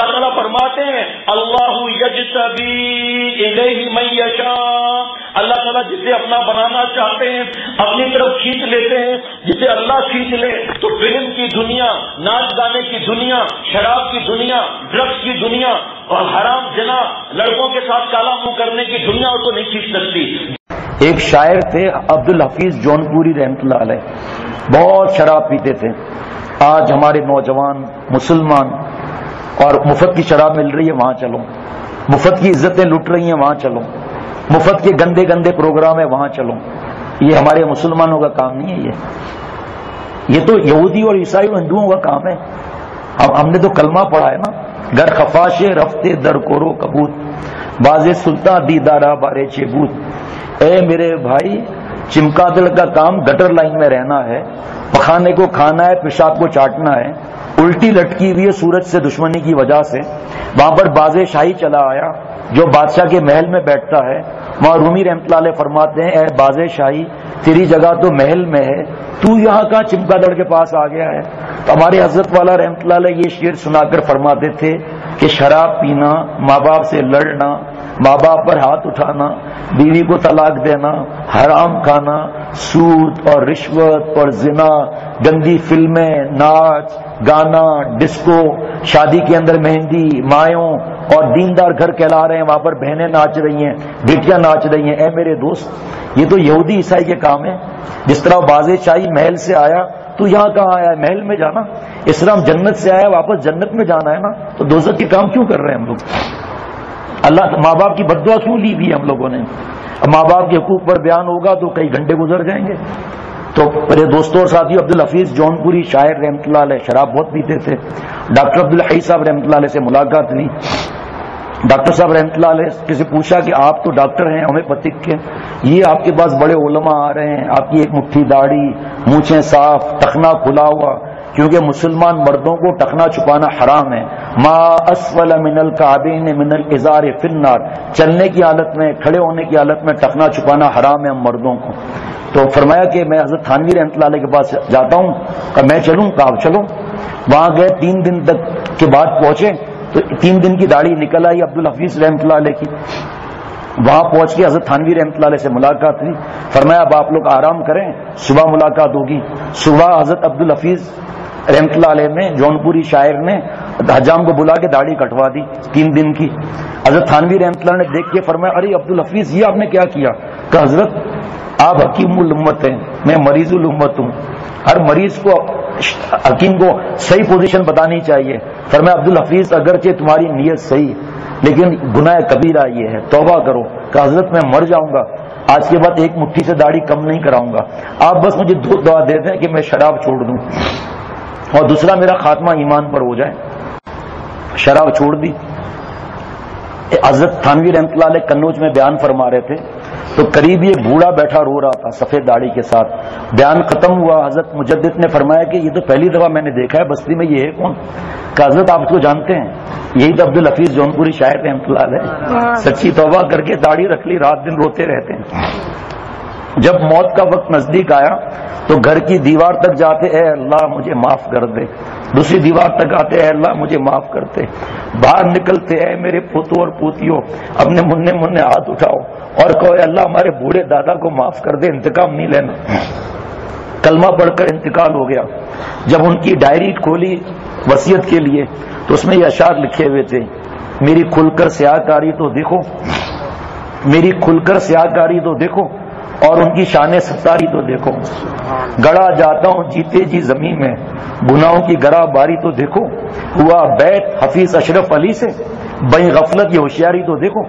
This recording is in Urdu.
اللہ تعالیٰ فرماتے ہیں اللہ یجتبی الیہ من یشاء، اللہ تعالیٰ جسے اپنا بنانا چاہتے ہیں اپنی طرف کھینچ لیتے ہیں، جسے اللہ کھینچ لے تو فلم کی دنیا، ناچ گانے کی دنیا، شراب کی دنیا، ڈرگس کی دنیا اور حرام زنا، لڑکوں کے ساتھ کالا منہ کرنے کی دنیا اس کو نہیں کھینچ سکتی۔ ایک شاعر تھے عبدالحفیظ جونپوری رحمۃ اللہ علیہ، بہت شراب پیتے تھے۔ آج ہمارے نوجوان مسلمان اور مفت کی شراب مل رہی ہے وہاں چلو، مفت کی عزتیں لٹ رہی ہیں وہاں چلو، مفت کے گندے گندے پروگرام ہے وہاں چلو۔ یہ ہمارے مسلمانوں کا کام نہیں ہے، یہ تو یہودی اور عیسائی اور ہندوؤں کا کام ہے۔ ہم نے تو کلمہ پڑھا ہے نا، گر خفاش رفتے در کورو کبوت باز سلطان دیدارا بارے چبوت۔ اے میرے بھائی، چمکادڑ کا کام گٹر لائن میں رہنا ہے، پخانے کو کھانا ہے، پیشاب کو چاٹنا ہے، الٹی لٹکی ہوئی ہے سورج سے دشمنی کی وجہ سے۔ وہاں پر باز شاہی چلا آیا جو بادشاہ کے محل میں بیٹھتا ہے، وہاں رومی رحمۃ اللہ علیہ فرماتے ہیں اے باز شاہی تیری جگہ تو محل میں ہے، تو یہاں کہاں چمکادڑ کے پاس آ گیا ہے۔ تو ہمارے حضرت والا رحمۃ اللہ علیہ یہ شعر سنا کر فرماتے تھے کہ شراب پینا، ماں باپ سے لڑنا، ماں باپ پر ہاتھ اٹھانا، بیوی کو طلاق دینا، حرام کھانا، سود اور رشوت اور زنا، گندی فلمیں، ناچ گانا، ڈسکو، شادی کے اندر مہندی، مایوں اور دیندار گھر کہلا رہے ہیں، وہاں پر بہنیں ناچ رہی ہیں، بیٹیاں ناچ رہی ہیں۔ اے میرے دوست، یہ تو یہودی عیسائی کے کام ہے۔ جس طرح باز شاہی محل سے آیا تو یہاں کہاں آیا ہے؟ محل میں جانا۔ اس طرح ہم جنت سے آیا واپس جنت میں جانا ہے نا، تو دوزخ کے کام کیوں کر رہے ہیں ہم لوگ؟ اللہ ماں باپ کی بد دعا کیوں لی ہوئی ہے ہم لوگوں نے؟ اب ماں باپ کے حقوق پر بیان ہوگا تو کئی گھنٹے گزر جائیں گے۔ تو میرے دوستوں اور ساتھیوں، عبدالحفیظ جونپوری شاعر رحمۃ اللہ علیہ شراب بہت پیتے تھے۔ ڈاکٹر عبدالحی صاحب رحمۃ اللہ علیہ سے ملاقات ہوئی۔ ڈاکٹر صاحب رحمۃ اللہ علیہ سے پوچھا کہ آپ تو ڈاکٹر ہیں ہومیوپیتھک کے، یہ آپ کے پاس بڑے علماء آ رہے ہیں، آپ کی ایک مٹھی داڑھی، مونچھیں صاف، ٹخنا کھلا ہوا، کیونکہ مسلمان مردوں کو ٹخنا چھپانا حرام ہے۔ ما اسفل من الکعبین من الازار فی النار، چلنے کی حالت میں، کھڑے ہونے کی حالت میں ٹخنا چھپانا حرام ہے ہم مردوں کو۔ تو فرمایا کہ میں حضرت تھانوی رحمۃ اللہ علیہ کے پاس جاتا ہوں، کہ میں چلوں؟ کہا چلو۔ وہاں گئے، 3 دن تک کے بعد پہنچے تو 3 دن کی داڑھی نکل آئی عبدالحفیظ رحمۃ اللہ علیہ کی۔ وہاں پہنچ کے حضرت تھانوی رحمۃ اللہ علیہ سے ملاقات ہوئی۔ فرمایا اب آپ لوگ آرام کریں، صبح ملاقات ہوگی۔ صبح حضرت عبدالحفیظ رحمۃ اللہ علیہ نے، جونپوری شاعر نے، حجام کو بلا کے داڑھی کٹوا دی 3 دن کی۔ حضرت تھانوی رحمۃ اللہ نے دیکھ کے فرمایا ارے عبدالحفیظ یہ آپ نے کیا کیا؟ کہ حضرت آپ حکیم الامت ہیں، میں مریض الامت ہوں، ہر مریض کو حکیم کو صحیح پوزیشن بتانی چاہیے۔ فرمایا عبدالحفیظ اگرچہ تمہاری نیت صحیح لیکن گناہ کبیرہ یہ ہے، توبہ کرو۔ کہ حضرت میں مر جاؤں گا، آج کے بعد ایک مٹھی سے داڑھی کم نہیں کراؤں گا، آپ بس مجھے 2 دعا دے دیں کہ میں شراب چھوڑ دوں اور دوسرا میرا خاتمہ ایمان پر ہو جائے۔ شراب چھوڑ دی۔ حضرت تھانوی رحمۃ اللہ علیہ قنوج میں بیان فرما رہے تھے تو قریب ایک بوڑھا بیٹھا رو رہا تھا سفید داڑھی کے ساتھ۔ بیان ختم ہوا، حضرت مجدد نے فرمایا کہ یہ تو پہلی دفعہ میں نے دیکھا ہے بستی میں، یہ ہے کون؟ کہ حضرت آپ اس کو جانتے ہیں، یہی تو عبدالحفیظ جونپوری شاعر رحمۃ اللہ علیہ، سچی توبہ کر کے داڑھی رکھ لی، رات دن روتے رہتے ہیں۔ جب موت کا وقت نزدیک آیا تو گھر کی دیوار تک جاتے اے اللہ مجھے معاف کر دے، دوسری دیوار تک آتے اے اللہ مجھے معاف کرتے، باہر نکلتے اے میرے پوتوں اور پوتیوں اپنے منہ ہاتھ اٹھاؤ اور کہو اے اللہ ہمارے بوڑھے دادا کو معاف کر دے، انتقام نہیں لینا۔ کلمہ پڑھ کر انتقال ہو گیا۔ جب ان کی ڈائری کھولی وصیت کے لیے تو اس میں یہ اشعار لکھے ہوئے تھے، میری کھل کر سیاہ کاری تو دیکھو، میری کھل کر سیاہ کاری تو دیکھو اور ان کی شان ستاری تو دیکھو، گڑا جاتا ہوں جیتے جی زمین میں، گناہوں کی گرا باری تو دیکھو، ہوا بیت حفیظ اشرف علی سے، بئی غفلت یہ ہوشیاری تو دیکھو۔